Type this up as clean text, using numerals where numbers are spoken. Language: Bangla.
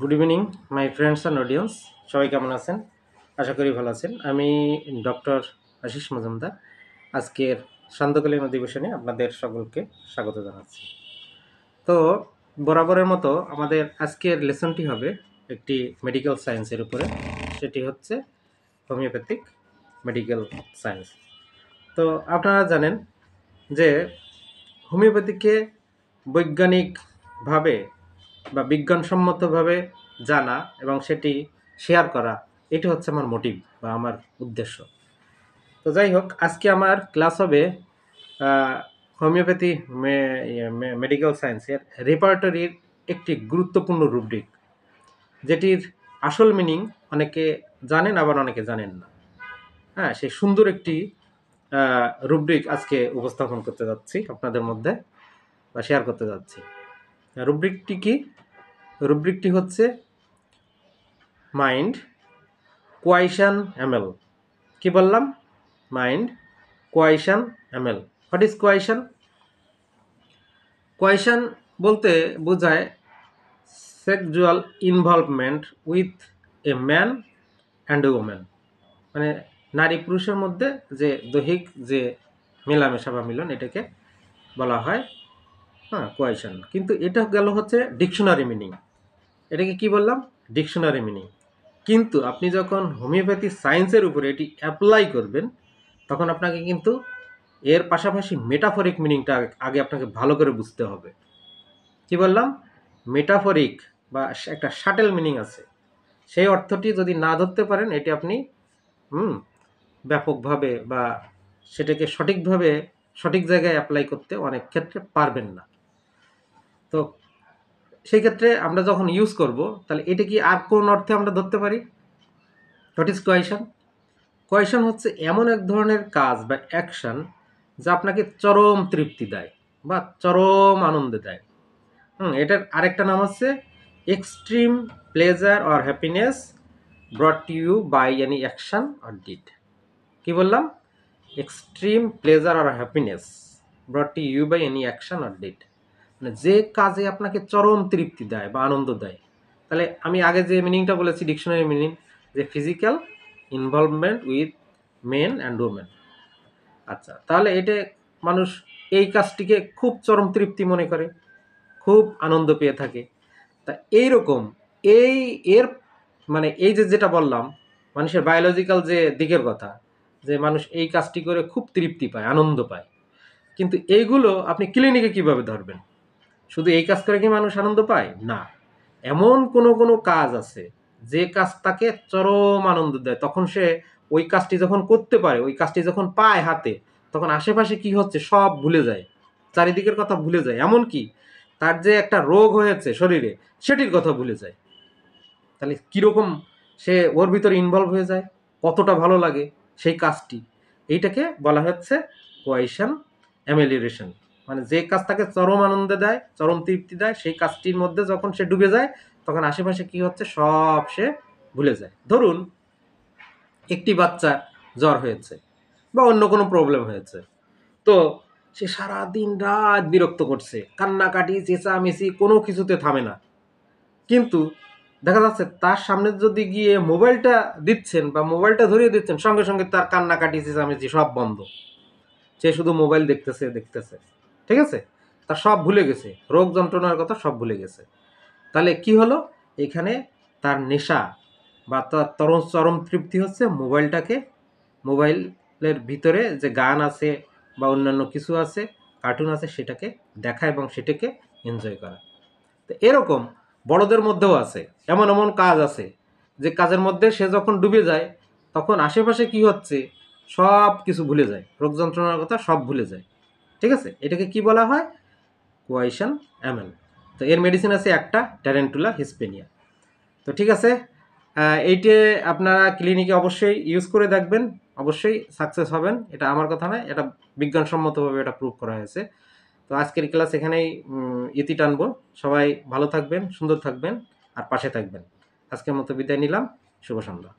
Good evening my friends and audience. সবাই কেমন আছেন? আশা করি ভালো আছেন। আমি ডক্টর আশিস মজুমদার। আজকের সান্ধ্যকালীন অধিবেশনে আপনাদের সকলকে স্বাগত জানাচ্ছি। তো বরাবরের মতো আমাদের আজকের লেসনটি হবে একটি মেডিকেল সায়েন্সের উপরে। সেটি হচ্ছে হোমিওপ্যাথিক মেডিকেল সায়েন্স। তো আপনারা জানেন যে হোমিওপ্যাথিকে বৈজ্ঞানিকভাবে বা বিজ্ঞানসম্মতভাবে জানা এবং সেটি শেয়ার করা, এটি হচ্ছে আমার মোটিভ বা আমার উদ্দেশ্য। তো যাই হোক, আজকে আমার ক্লাস হবে হোমিওপ্যাথি মেডিকেল সায়েন্সের রেপার্টরির একটি গুরুত্বপূর্ণ রুব্রিক, যেটির আসল মিনিং অনেকে জানেন আবার অনেকে জানেন না। হ্যাঁ, সেই সুন্দর একটি রুব্রিক আজকে উপস্থাপন করতে যাচ্ছি আপনাদের মধ্যে বা শেয়ার করতে যাচ্ছি। রুব্রিকটি কি? রুব্রিকটি হচ্ছে মাইন্ড কোয়াইশন এমএল। কি বললাম? Mind coition ML. What is coition? Coition বলতে বোঝায় sexual involvement with a man and a woman, মানে নারী পুরুষের মধ্যে যে দৈহিক যে মেলামেশা বা মিলন, এটাকে বলা হয় কোয়াইশন। কিন্তু এটা গেল হচ্ছে ডিকশনারি মিনিং। এটাকে কি বললাম? Dictionary meaning. কিন্তু আপনি যখন হোমিওপ্যাথি সায়েন্সের উপরে এটি অ্যাপ্লাই করবেন, তখন আপনাকে কিন্তু এর পাশাপাশি মেটাফরিক মিনিংটা আগে আপনাকে ভালো করে বুঝতে হবে। কি বললাম? মেটাফরিক বা একটা শাটেল মিনিং আছে। সেই অর্থটি যদি না ধরতে পারেন, এটি আপনি ব্যাপকভাবে বা সেটাকে সঠিকভাবে সঠিক জায়গায় অ্যাপ্লাই করতে অনেক ক্ষেত্রে পারবেন না। তো সেই ক্ষেত্রে আমরা যখন ইউজ করব, তাহলে এটা কি আর কোন অর্থে আমরা ধরতে পারি? What is coition? কোয়াইশন হচ্ছে এমন এক ধরনের কাজ বা অ্যাকশন যা আপনাকে চরম তৃপ্তি দেয় বা চরম আনন্দ দেয়। এটার আরেকটা নাম হচ্ছে extreme pleasure or happiness brought to you by any action or deed. কি বললাম? Extreme pleasure or happiness brought to you by any action or deed, মানে যে কাজে আপনাকে চরম তৃপ্তি দেয় বা আনন্দ দেয়। তাহলে আমি আগে যে মিনিংটা বলেছি, ডিকশনারি মিনিং, যে physical involvement with men and women. আচ্ছা, তাহলে এটা মানুষ এই কাজটিকে খুব চরম তৃপ্তি মনে করে, খুব আনন্দ পেয়ে থাকে। তা এইরকম এই এর মানে এই যে যেটা বললাম, মানুষের বায়োলজিক্যাল যে দিকের কথা, যে মানুষ এই কাজটি করে খুব তৃপ্তি পায়, আনন্দ পায়। কিন্তু এইগুলো আপনি ক্লিনিকে কিভাবে ধরবেন? শুধু এই কাজ করে কি মানুষ আনন্দ পায়? না। এমন কোনো কোনো কাজ আছে যে কাজ তাকে চরম আনন্দ দেয়। তখন সে ওই কাজটি যখন করতে পারে, ওই কাজটি যখন পায় হাতে, তখন আশেপাশে কি হচ্ছে সব ভুলে যায়, চারিদিকের কথা ভুলে যায়। এমনকি তার যে একটা রোগ হয়েছে শরীরে, সেটির কথা ভুলে যায়। তাহলে কীরকম সে ওর ভিতরে ইনভলভ হয়ে যায়, কতটা ভালো লাগে সেই কাজটি। এইটাকে বলা হচ্ছে কোয়াইশন অ্যামেলিওরেশন। মানে যে কাজ তাকে চরম আনন্দ দেয়, চরম তৃপ্তি দেয়, সেই কাজটির মধ্যে যখন সে ডুবে যায়, তখন আশেপাশে কি হচ্ছে সব সে ভুলে যায়। ধরুন একটি বাচ্চা জ্বর হয়েছে বা অন্য কোনো প্রবলেম হয়েছে, তো সে সারা দিন রাত বিরক্ত করছে, কান্নাকাটি চেঁচামেচি কোনো কিছুতে থামে না। কিন্তু দেখা যাচ্ছে তার সামনে যদি গিয়ে মোবাইলটা দিচ্ছেন বা মোবাইলটা ধরিয়ে দিচ্ছেন, সঙ্গে সঙ্গে তার কান্নাকাটি চেঁচামেচি সব বন্ধ। সে শুধু মোবাইল দেখতেছে দেখতেছে, ঠিক আছে? তার সব ভুলে গেছে, রোগ যন্ত্রণার কথা সব ভুলে গেছে। তাহলে কি হলো? এখানে তার নেশা বা তার চরম তৃপ্তি হচ্ছে মোবাইলের ভিতরে যে গান আছে বা অন্যান্য কিছু আছে, কার্টুন আছে, সেটাকে দেখা এবং সেটাকে এনজয় করা। তো এরকম বড়দের মধ্যেও আছে, এমন এমন কাজ আছে যে কাজের মধ্যে সে যখন ডুবে যায়, তখন আশেপাশে কি হচ্ছে সব কিছু ভুলে যায়, রোগ যন্ত্রণার কথা সব ভুলে যায়। ঠিক আছে? এটাকে কি বলা হয়? কোয়াইশন অ্যামেল। তো এর মেডিসিন আছে একটা, ট্যারেন্টুলা হিসপেনিয়া। তো ঠিক আছে, এইটে আপনারা ক্লিনিকে অবশ্যই ইউজ করে দেখবেন, অবশ্যই সাকসেস হবেন। এটা আমার কথা নয়, এটা বিজ্ঞানসম্মতভাবে এটা প্রুভ করা হয়েছে। তো আজকের ক্লাস এখানেই ইতি টানবো। সবাই ভালো থাকবেন, সুন্দর থাকবেন আর পাশে থাকবেন। আজকের মতো বিদায় নিলাম। শুভ সন্ধ্যা।